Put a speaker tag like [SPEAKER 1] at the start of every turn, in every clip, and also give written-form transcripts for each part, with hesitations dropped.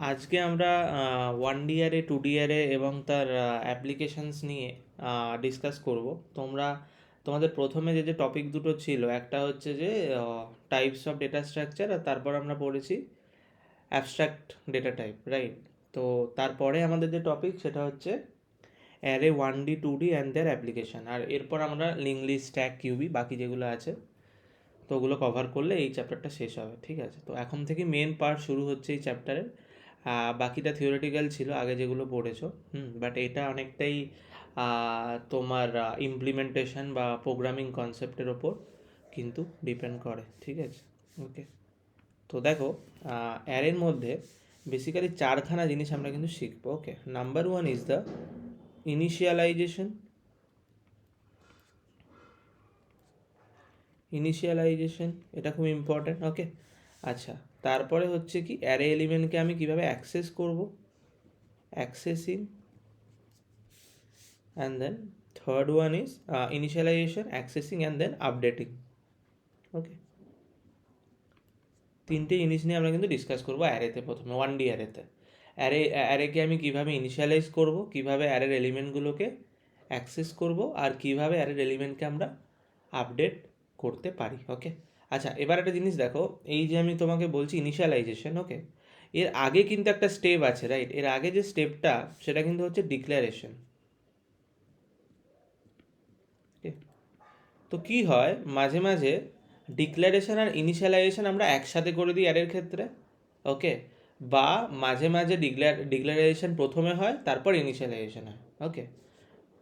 [SPEAKER 1] আজকে আমরা 1D two D এবং তার অ্যাপ্লিকেশনস নিয়ে ডিসকাস করব। তোমাদের প্রথমে যে টপিক দুটো ছিল, একটা হচ্ছে যে টাইপস অফ ডেটা স্ট্রাকচার, আর তারপর আমরা পড়েছি অ্যাবস্ট্রাক্ট ডেটা টাইপ, রাইট? তো তারপরে আমাদের যে টপিক সেটা হচ্ছে array 1D 2D and their application, আর এরপর আমরা লিঙ্ক লিস্ট, স্ট্যাক, কিউবি, বাকি যেগুলো আছে তো ওগুলো কভার করলে এই চ্যাপ্টারটা শেষ হবে, ঠিক আছে? তো এখন থেকে মেন পার্ট শুরু হচ্ছে এই চ্যাপ্টারের। বাকিটা থিওরিটিক্যাল ছিল আগে যেগুলো পড়েছো, বাট এটা অনেকটাই তোমার ইমপ্লিমেন্টেশন বা প্রোগ্রামিং কনসেপ্টের ওপর কিন্তু ডিপেন্ড করে, ঠিক আছে? ওকে, তো দেখো, অ্যারের মধ্যে বেসিক্যালি চারখানা জিনিস আমরা কিন্তু শিখবো। Okay, number one is the initialization. Initialization এটা খুব ইম্পর্ট্যান্ট। ওকে, আচ্ছা, তারপরে হচ্ছে কি অ্যারে এলিমেন্টকে আমি কিভাবে অ্যাক্সেস করব, accessing, and then third one is initialization, accessing and then updating. Okay, তিনটে জিনিস নিয়ে আমরা কিন্তু ডিসকাস করবো অ্যারেতে। প্রথমে 1D অ্যারেতে অ্যারেকে আমি কিভাবে ইনিশিয়ালাইজ করব, কিভাবে অ্যারের এলিমেন্টগুলোকে অ্যাক্সেস করব, আর কিভাবে অ্যারের এলিমেন্টকে আমরা আপডেট করতে পারি। ওকে, আচ্ছা, এবার একটা জিনিস দেখো, এই যে আমি তোমাকে বলছি ইনিশিয়ালাইজেশন, ওকে, এর আগে কিন্তু একটা স্টেপ আছে, রাইট? এর আগে যে স্টেপটা সেটা কিন্তু হচ্ছে ডিক্লারেশন। তো কি হয়, মাঝে মাঝে ডিক্লারেশন আর ইনিশিয়ালাইজেশন আমরা একসাথে করে দিই অ্যারের ক্ষেত্রে। ওকে, বা মাঝে মাঝে ডিক্লারেশন প্রথমে হয় তারপর ইনিশিয়ালাইজেশন হয়। ওকে,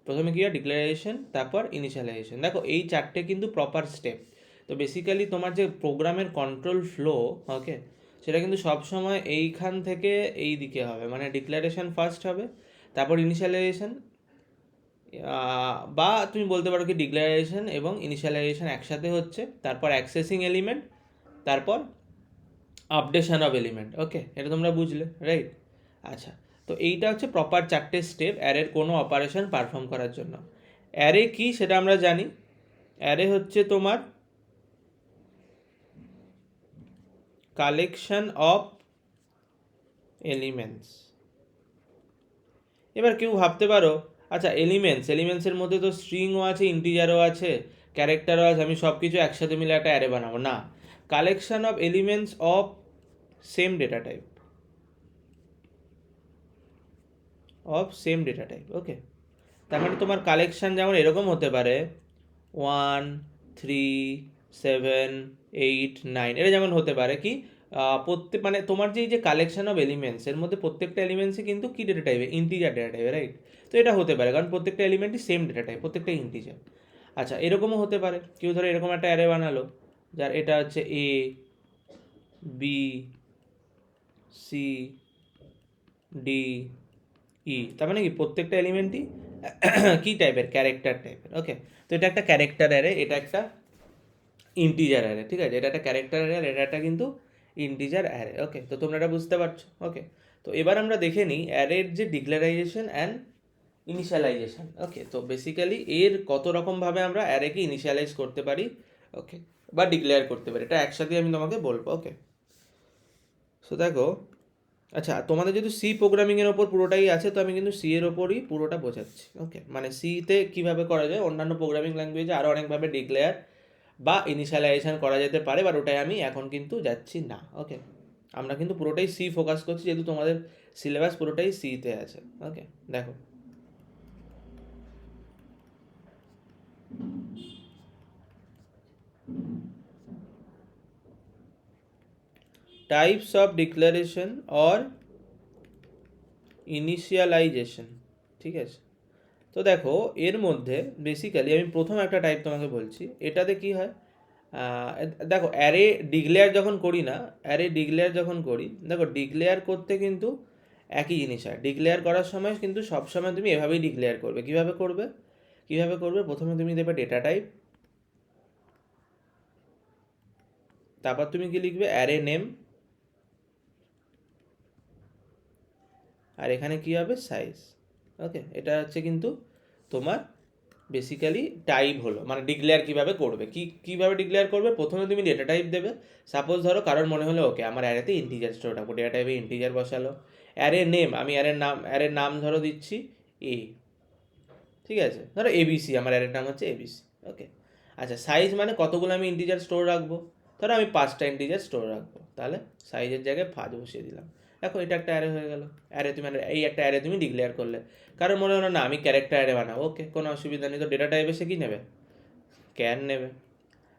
[SPEAKER 1] প্রথমে কী হয়, ডিক্লারেশন, তারপর ইনিশিয়ালাইজেশন। দেখো, এই চারটে কিন্তু প্রপার স্টেপ। তো বেসিক্যালি তোমার যে প্রোগ্রামের কন্ট্রোল ফ্লো, ওকে, সেটা কিন্তু সবসময় এইখান থেকে এই দিকে হবে, মানে ডিক্লারেশন ফার্স্ট হবে, তারপর ইনিশিয়ালাইজেশন, বা তুমি বলতে পারো কি ডিক্লারেশন এবং ইনিশিয়ালাইজেশন একসাথে হচ্ছে, তারপর অ্যাক্সেসিং এলিমেন্ট, তারপর আপডেশন অফ এলিমেন্ট। ওকে, এটা তোমরা বুঝলে, রাইট? আচ্ছা, তো এইটা হচ্ছে প্রপার চারটে স্টেপ অ্যারের কোনো অপারেশন পারফর্ম করার জন্য। অ্যারে কি সেটা আমরা জানি। অ্যারে হচ্ছে তোমার কালেকশন অফ এলিমেন্টস। এবার কেউ ভাবতে পারো, আচ্ছা, এলিমেন্টসের মধ্যে তো স্ট্রিংও আছে, ইন্টিজারও আছে, ক্যারেক্টারও আছে, আমি সব কিছু একসাথে মিলে একটা অ্যারে বানাবো না। Collection of elements of same data type, okay. তার মানে তোমার কালেকশন যেমন এরকম হতে পারে 1 3 7 8 9, এটা যেমন হতে পারে কি, প্রত্যেক, মানে তোমার যে এই যে কালেকশন অফ এলিমেন্টস, এর মধ্যে প্রত্যেকটা এলিমেন্টসই কিন্তু কি ডেটা টাইপে, ইন্টিজার ডেটা টাইপে, রাইট? তো এটা হতে পারে কারণ প্রত্যেকটা এলিমেন্টই সেম ডেটা টাইপ, প্রত্যেকটা ইন্টিজার। আচ্ছা, এরকমও হতে পারে, কেউ ধরো এরকম একটা অ্যারে বানালো, যার এটা হচ্ছে A B C D E, তার মানে কি প্রত্যেকটা এলিমেন্টই কি টাইপের, ক্যারেক্টার টাইপের। ওকে, তো এটা একটা ক্যারেক্টার অ্যারে, এটা একটা ইন্টিজার অ্যারে, ঠিক আছে? এটা একটা ক্যারেক্টার অ্যারে, এটা একটা কিন্তু ইন্টিজার অ্যারে। ওকে, তো তোমরা এটা বুঝতে পারছো? ওকে, তো এবার আমরা দেখে নিই অ্যারের যে ডিক্লারাইজেশন অ্যান্ড ইনিশিয়ালাইজেশন। ওকে, তো বেসিক্যালি এর কত রকমভাবে আমরা অ্যারেকে ইনিশিয়ালাইজ করতে পারি, ওকে, বা ডিক্লেয়ার করতে পারি, এটা একসাথে আমি তোমাকে বলবো। ওকে, সো দেখো, আচ্ছা, তোমাদের যেহেতু সি প্রোগ্রামিংয়ের ওপর পুরোটাই আছে, তো আমি কিন্তু সি এর ওপরই পুরোটা বোঝাচ্ছি। ওকে, মানে সিতে কীভাবে করা যায়, অন্যান্য প্রোগ্রামিং ল্যাঙ্গুয়েজে আরও অনেকভাবে ডিক্লেয়ার বা ইনিশিয়ালাইজেশন করা যেতে পারে, বাট ওটাই আমি এখন কিন্তু যাচ্ছি না। ওকে, আমরা কিন্তু পুরোটাই সি ফোকাস করছি, যেহেতু তোমাদের সিলেবাস পুরোটাই সিতে আছে। ওকে, দেখো, types of declaration or initialization, ঠিক আছে? তো দেখো, এর মধ্যে বেসিক্যালি আমি প্রথম একটা টাইপ তোমাকে বলছি, এটাতে কি হয়, দেখো, অ্যারে ডিক্লেয়ার যখন করি না, অ্যারে ডিক্লেয়ার যখন করি, দেখো, ডিক্লেয়ার করতে কিন্তু একই জিনিস হয়। ডিক্লেয়ার করার সময় কিন্তু সবসময় তুমি এভাবেই ডিক্লেয়ার করবে। কীভাবে করবে, প্রথমে তুমি দেবে ডেটা টাইপ, তারপর তুমি কি লিখবে, অ্যারে নেম, আর এখানে কি হবে, সাইজ। ওকে, এটা হচ্ছে কিন্তু তোমার বেসিক্যালি টাইপ হলো, মানে ডিক্লেয়ার কীভাবে করবে, কীভাবে ডিক্লেয়ার করবে, প্রথমে তুমি ডেটা টাইপ দেবে। সাপোজ ধরো কারোর মনে হলো ওকে আমার অ্যারেতে ইন্টিজার স্টোর রাখবো, ডেটা টাইপে ইন্টিজার বসালো। অ্যারে নেম, আমি অ্যারের নাম ধরো দিচ্ছি এ, ঠিক আছে, ধরো এবিসি, আমার অ্যারের নাম হচ্ছে এবিসি। ওকে, আচ্ছা সাইজ মানে কতগুলো আমি ইন্টিজার স্টোর রাখবো, ধরো আমি 5টা ইন্টিজার স্টোর রাখবো, তাহলে সাইজের জায়গায় 5 বসিয়ে দিলাম। দেখো এটা একটা অ্যারে হয়ে গেল। অ্যারে তুমি এই একটা অ্যারে তুমি ডিক্লেয়ার করলে। কারণ মনে হলো না আমি ক্যারেক্টার অ্যারে বানাবো, ওকে কোনো অসুবিধা নেই, তো ডেটা টাইপে সে কী নেবে, ক্যার নেবে।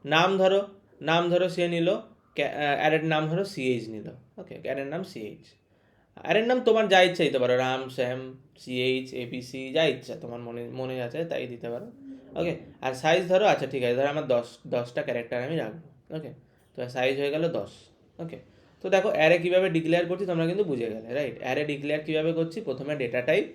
[SPEAKER 1] নাম ধরো, সে নিল অ্যারের নাম ধরো সিএইচ নিল। ওকে, অ্যারের নাম সিএইচ। অ্যারের নাম তোমার যা ইচ্ছা দিতে পারো, রাম, শ্যাম, সিএইচ, এবিসি, যা ইচ্ছা তোমার মনে মনে আছে তাই দিতে পারো। ওকে, আর সাইজ ধরো, আচ্ছা ঠিক আছে, ধরো আমার 10টা ক্যারেক্টার আমি রাখবো। ওকে, তো সাইজ হয়ে গেল 10। ওকে, তো দেখো অ্যারে কীভাবে ডিক্লেয়ার করছি তোমরা কিন্তু বুঝে গেলে, রাইট? অ্যারে ডিক্লেয়ার কীভাবে করছি, প্রথমে ডেটা টাইপ,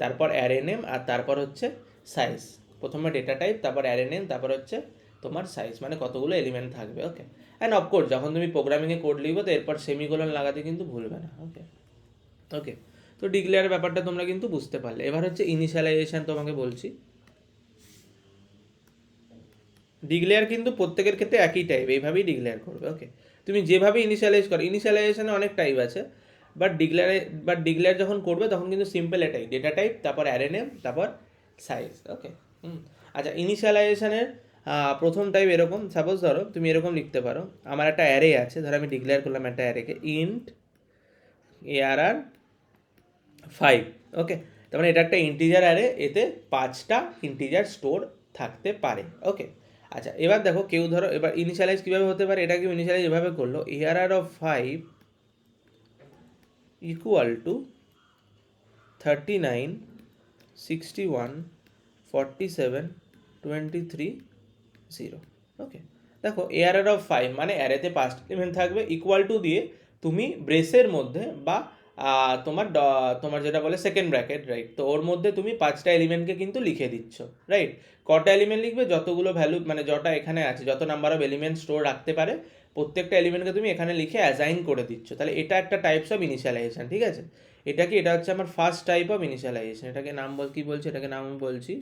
[SPEAKER 1] তারপর অ্যারে নেম, আর তারপর হচ্ছে সাইজ। প্রথমে ডেটা টাইপ, তারপর অ্যারে নেম, তারপর হচ্ছে তোমার সাইজ, মানে কতগুলো এলিমেন্ট থাকবে। ওকে, অ্যান্ড অফকোর্স যখন তুমি প্রোগ্রামিংয়ে কোড লিখবে তো এরপর সেমিকোলন লাগাতে কিন্তু ভুলবে না। ওকে, ওকে, তো ডিক্লেয়ার ব্যাপারটা তোমরা কিন্তু বুঝতে পারলে। এবার হচ্ছে ইনিশিয়ালাইজেশন তোমাকে বলছি। ডিক্লেয়ার কিন্তু প্রত্যেকের ক্ষেত্রে একই টাইপ, এইভাবেই ডিক্লেয়ার করবে। ওকে, তুমি যেভাবে ইনিশিয়ালাইজ করো, ইনিশিয়ালাইজেশনে অনেক টাইপ আছে, বাট ডিক্লেয়ার যখন করবে তখন কিন্তু সিম্পল এটাই, ডেটা টাইপ, তারপর অ্যারে নেম, তারপর সাইজ। ওকে, আচ্ছা ইনিশিয়ালাইজেশনের প্রথম টাইপ এরকম, সাপোজ ধরো তুমি এরকম লিখতে পারো, আমার একটা অ্যারে আছে, ধরো আমি ডিক্লেয়ার করলাম একটা অ্যারেকে ইন্ট ARR 5। ওকে, তার মানে এটা একটা ইন্টিজার অ্যারে, এতে 5টা ইন্টিজার স্টোর থাকতে পারে। ওকে, আচ্ছা এবার দেখো কেউ ধরো, এবার ইনিশিয়ালাইজ কীভাবে হতে পারে, এটা কেউ ইনিশিয়ালাইজ এভাবে করলো, ARR of 5 ইকুয়াল টু 39 61 47 23 0। ওকে, দেখো ARR of 5 মানে অ্যারেতে 5টা এলিমেন্ট থাকবে, ইকুয়াল টু দিয়ে তুমি ব্রেসের মধ্যে বা তোমার যেটা বলে সেকেন্ড ব্র্যাকেট, রাইট, তো ওর মধ্যে তুমি 5টা এলিমেন্টকে কিন্তু লিখে দিচ্ছ, রাইট। কটা এলিমেন্ট লিখবে, যতগুলো ভ্যালু মানে যটা এখানে আছে, যত নাম্বার অফ এলিমেন্ট স্টোর রাখতে পারে প্রত্যেকটা এলিমেন্টকে তুমি এখানে লিখে অ্যাসাইন করে দিচ্ছ। তাহলে এটা একটা টাইপস অফ ইনিশিয়ালাইজেশন, ঠিক আছে। এটা হচ্ছে আমার ফার্স্ট টাইপ অফ ইনিশিয়ালাইজেশন। এটাকে নাম কি বলছি, এটাকে নাম বলছি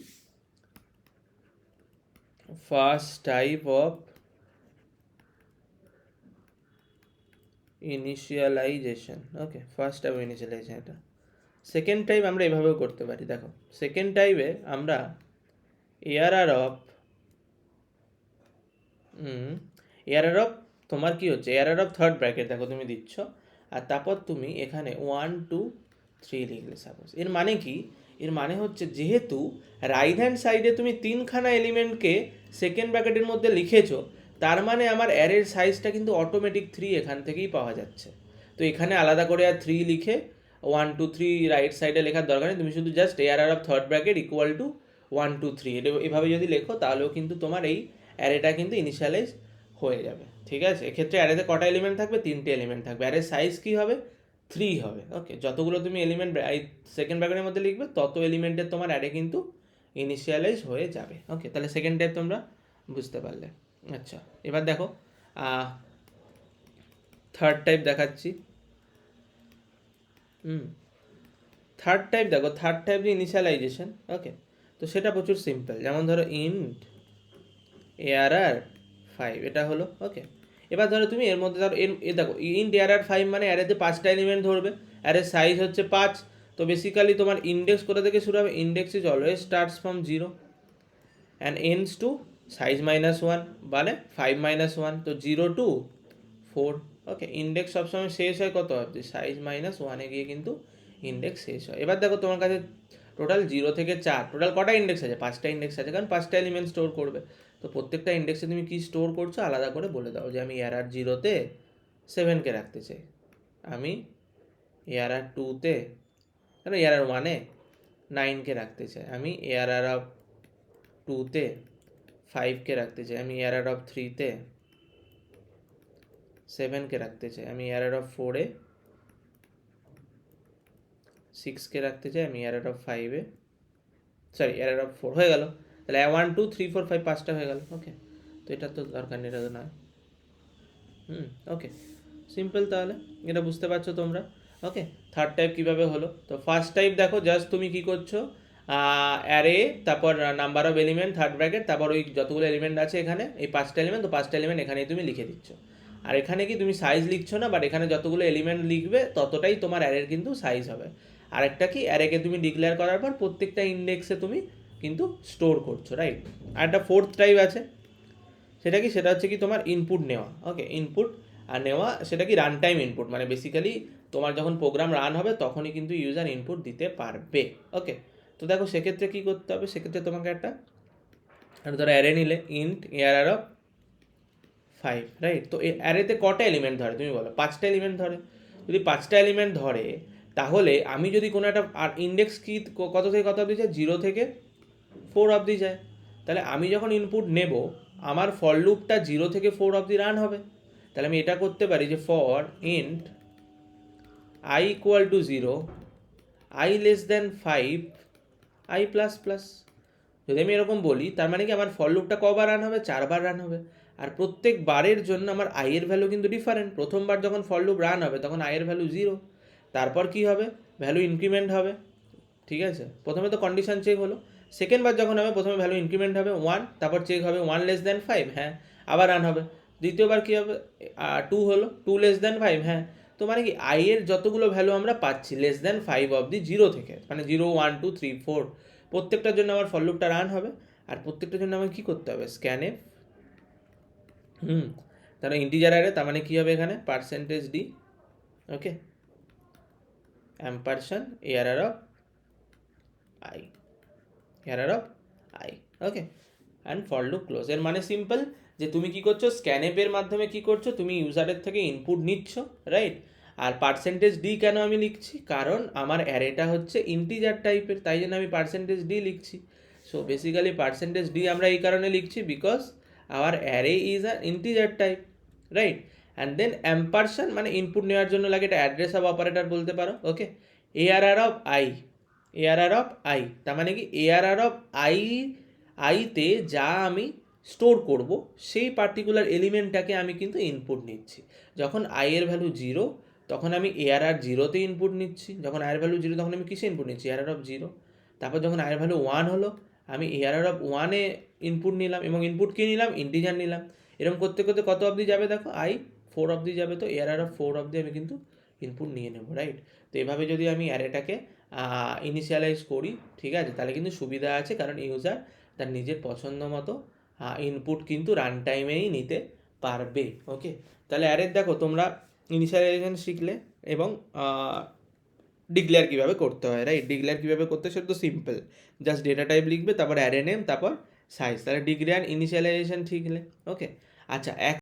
[SPEAKER 1] first type of initialization. Okay, first type initialization এটা। সেকেন্ড টাইপ আমরা এভাবেও করতে পারি, দেখো সেকেন্ড টাইপে আমরা ARR অফ তোমার কি হচ্ছে, ARR অফ থার্ড ব্র্যাকেট দেখো তুমি দিচ্ছ, আর তারপর তুমি এখানে 1 2 3 লিখলে সাপোজ। এর মানে কি, এর মানে হচ্ছে যেহেতু রাইট হ্যান্ড সাইডে তুমি 3খানা এলিমেন্টকে সেকেন্ড ব্র্যাকেটের মধ্যে লিখেছো, তার মানে আমার অ্যারের সাইজটা কিন্তু অটোমেটিক 3 এখান থেকেই পাওয়া যাচ্ছে। তো এখানে আলাদা করে আর 3 লিখে 1 2 3 রাইট সাইডে লেখার দরকার নেই, তুমি শুধু just ARR of third bracket equal to 1 2 3 এভাবে যদি লেখো তাহলেও কিন্তু তোমার এই অ্যারেটা কিন্তু ইনিশিয়ালাইজ হয়ে যাবে, ঠিক আছে। এক্ষেত্রে অ্যারেতে কটা এলিমেন্ট থাকবে, 3টে এলিমেন্ট থাকবে, অ্যারের সাইজ কী হবে, 3 হবে। ওকে, যতগুলো তুমি এলিমেন্ট এই সেকেন্ড ব্র্যাকেটের মধ্যে লিখবে তত এলিমেন্টের তোমার অ্যারে কিন্তু ইনিশিয়ালাইজ হয়ে যাবে। ওকে, তাহলে সেকেন্ড টাইপ তোমরা বুঝতে পারলে। আচ্ছা এবার দেখো থার্ড টাইপ দেখাচ্ছি। থার্ড টাইপ দেখো, থার্ড টাইপ যে ইনিশিয়ালাইজেশন। ওকে, তো সেটা প্রচুর সিম্পল, যেমন ধরো ইন্ট ARR 5 এটা হলো। ওকে, এবার ধরো তুমি এর মধ্যে ধরো দেখো ইন্ট ARR 5 মানে অ্যারেতে 5টা এলিমেন্ট ধরবে, অ্যারের সাইজ হচ্ছে 5। তো বেসিক্যালি তোমার ইন্ডেক্স কোথা থেকে শুরু হবে, index is always starts from 0 and ends to size -1 মানে 5 -1, তো 0 to 4। ওকে, ইন্ডেক্স সবসময় শেষ হয় কত অবধি, সাইজ -1-এ গিয়ে কিন্তু ইন্ডেক্স শেষ হয়। এবার দেখো তোমার কাছে টোটাল 0 থেকে 4, টোটাল কটা ইন্ডেক্স আছে, 5টা ইন্ডেক্স আছে, কারণ 5টা এলিমেন্ট স্টোর করবে। তো প্রত্যেকটা ইন্ডেক্সে তুমি কি স্টোর করছো আলাদা করে বলে দাও, যে আমি ARR 0-তে 7কে রাখতে চাই, আমি ARR 2-তে, মানে ARR 1-এ 9কে রাখতে চাই, আমি ARR অফ 2-তে 5কে রাখতে চাই, আমি ARR অফ 3-তে 7কে রাখতে চাই, আমি ARR অফ 4-এ 6কে রাখতে চাই, আমি ARR অফ 5-এ ARR অফ 4 হয়ে গেল। তাহলে 1 2 3 4 5 5টা হয়ে গেল। ওকে, তো এটা তো দরকার নেই, এটা তো নয়। ওকে, সিম্পল, তাহলে এটা বুঝতে পারছো তোমরা। ওকে, থার্ড টাইপ কীভাবে হলো, তো ফার্স্ট টাইপ দেখো জাস্ট তুমি কী করছো, অ্যারে, তারপর number of element, third bracket, তারপর ওই যতগুলো এলিমেন্ট আছে এখানে, এই 5টা এলিমেন্ট, তো 5টা এলিমেন্ট এখানেই তুমি লিখে দিচ্ছ। আর এখানে কি তুমি সাইজ লিখছো না, বাট এখানে যতগুলো এলিমেন্ট লিখবে ততটাই তোমার অ্যারের কিন্তু সাইজ হবে। আরেকটা কি, অ্যারেকে তুমি ডিক্লেয়ার করার পর প্রত্যেকটা ইন্ডেক্সে তুমি কিন্তু স্টোর করছো, রাইট। আর একটা ফোর্থ টাইপ আছে, সেটা কি, সেটা হচ্ছে কি তোমার ইনপুট নেওয়া। ওকে, ইনপুট আর নেওয়া, সেটা কি রান টাইম ইনপুট, মানে বেসিক্যালি তোমার যখন প্রোগ্রাম রান হবে তখনই কিন্তু ইউজার ইনপুট দিতে পারবে। ওকে, তো দেখো সেক্ষেত্রে কী করতে হবে, সেক্ষেত্রে তোমাকে একটা ধরো অ্যারে নিলে, ইন্ট এআরআর অফ 5, রাইট। তো এই অ্যারেতে কটা এলিমেন্ট ধরে তুমি বলো? 5টা এলিমেন্ট ধরে। যদি 5টা এলিমেন্ট ধরে, তাহলে আমি যদি কোনো একটা, আর ইন্ডেক্স কি কত থেকে কত অবধি যায়, 0 থেকে 4 অবধি যায়। তাহলে আমি যখন ইনপুট নেব, আমার ফর লুপটা 0 থেকে 4 অবধি রান হবে। তাহলে আমি এটা করতে পারি যে for int I equal to 0, I less than 5, I plus plus. যদি আমি এরকম বলি, তার মানে কি আমার ফর লুপটা কবার রান হবে? 4বার রান হবে। আর প্রত্যেক বারের জন্য আমার আই এর ভ্যালু কিন্তু ডিফারেন্ট। প্রথমবার যখন ফর লুপ রান হবে তখন আই এর ভ্যালু 0, তারপর কি হবে, ভ্যালু ইনক্রিমেন্ট হবে, ঠিক আছে। প্রথমে তো কন্ডিশন চেক হলো, সেকেন্ড বার যখন হবে প্রথমে ভ্যালু ইনক্রিমেন্ট হবে 1, তারপর চেক হবে 1 লেস দেন 5, হ্যাঁ, আবার রান হবে। দ্বিতীয়বার কী হবে, 2 হলো, 2 লেস দেন 5, হ্যাঁ। তো মানে কি আই এর যতগুলো ভ্যালু আমরা পাচ্ছি লেস দেন 5 অবধি 0 থেকে, মানে 0, 1, 2, 3, 4, প্রত্যেকটার জন্য আমার ফর লুপটা রান হবে। আর প্রত্যেকটার জন্য আমাকে কী করতে হবে, স্ক্যানএফ, তাহলে ইন্টিজার অ্যারে, তার মানে কী হবে এখানে percentage D, okay, ampersand ARR of i, arr of I, okay, and for loop close. এর মানে সিম্পল, যে তুমি কি করছো, স্ক্যানএপের মাধ্যমে কি করছো, তুমি ইউজারের থেকে ইনপুট নিচ্ছ, রাইট। আর পার্সেন্টেজ ডি কেন আমি লিখছি, কারণ আমার অ্যারেটা হচ্ছে ইন্টিজার টাইপের, তাই জন্য আমি পার্সেন্টেজ ডি লিখছি। সো বেসিক্যালি পার্সেন্টেজ ডি আমরা এই কারণে লিখছি, because our array is a integer type, right. And then ampersand মানে ইনপুট নেওয়ার জন্য লাগে, এটা অ্যাড্রেস অফ অপারেটর বলতে পারো, okay. Arr of i, arr of i, তার মানে কি এআরআর অফ আই, আইতে যা আমি স্টোর করব সেই পার্টিকুলার এলিমেন্টটাকে আমি কিন্তু ইনপুট নিচ্ছি। যখন আই এর ভ্যালু 0, তখন আমি এআরআর 0তে ইনপুট নিচ্ছি। যখন আয়ের ভ্যালু 0, তখন আমি কিসে ইনপুট নিচ্ছি, এআরআর অফ 0। তারপর যখন আয়ের ভ্যালু 1 হলো, আমি এআরআর অফ 1-এ ইনপুট নিলাম, এবং ইনপুট কী নিলাম, ইন্টিজার নিলাম। এরকম করতে করতে কত অবধি যাবে দেখো, আই 4 অবধি যাবে। তো এআরআর অফ 4 অবধি আমি কিন্তু ইনপুট নিয়ে নেবো, রাইট। তো এভাবে যদি আমি অ্যারেটাকে ইনিশিয়ালাইজ করি, ঠিক আছে, তাহলে কিন্তু সুবিধা আছে, কারণ ইউজার তার নিজের পছন্দ মতো ইনপুট কিন্তু রান টাইমেই নিতে পারবে, ওকে। তাহলে অ্যারের দেখো তোমরা ইনিশিয়ালাইজেশন শিখলে, এবং ডিক্লেয়ার কীভাবে করতে হয়, রাইট। ডিক্লেয়ার কীভাবে করতে হয় সেটা তো সিম্পল, জাস্ট ডেটা টাইপ লিখবে, তারপর অ্যারে নেম, তারপর সাইজ, তাহলে ডিক্লেয়ার ইনিশিয়ালাইজেশন শিখলে, ওকে। আচ্ছা,